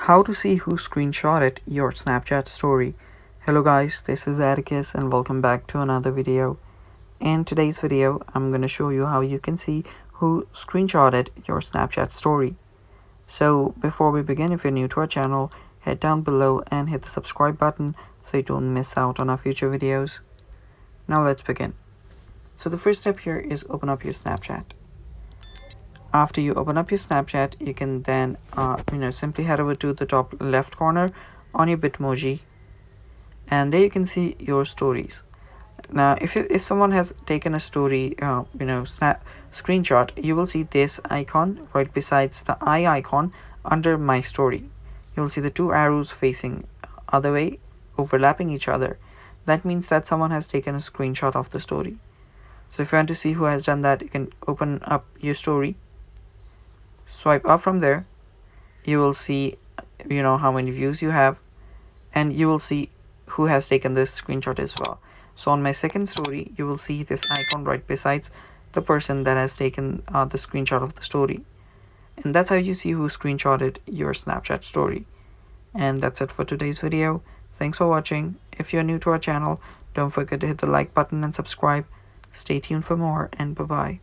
How to see who screenshotted your Snapchat story. Hello guys, this is Atticus and welcome back to another video. In today's video, I'm going to show you how you can see who screenshotted your Snapchat story. So before we begin, if you're new to our channel, head down below and hit the subscribe button so you don't miss out on our future videos. Now let's begin. So the first step here is open up your Snapchat. After you open up your Snapchat, you can then simply head over to the top left corner on your Bitmoji, and there you can see your stories. Now if someone has taken a story screenshot, you will see this icon right besides the eye icon under my story. You will see the two arrows facing other way, overlapping each other. That means that someone has taken a screenshot of the story. So if you want to see who has done that, you can open up your story, swipe up from there. You will see how many views you have, and you will see who has taken this screenshot as well. So on my second story, you will see this icon right besides the person that has taken the screenshot of the story. And that's how you see who screenshotted your Snapchat story. And that's it for today's video. Thanks for watching. If you're new to our channel, don't forget to hit the like button and subscribe. Stay tuned for more, and bye bye.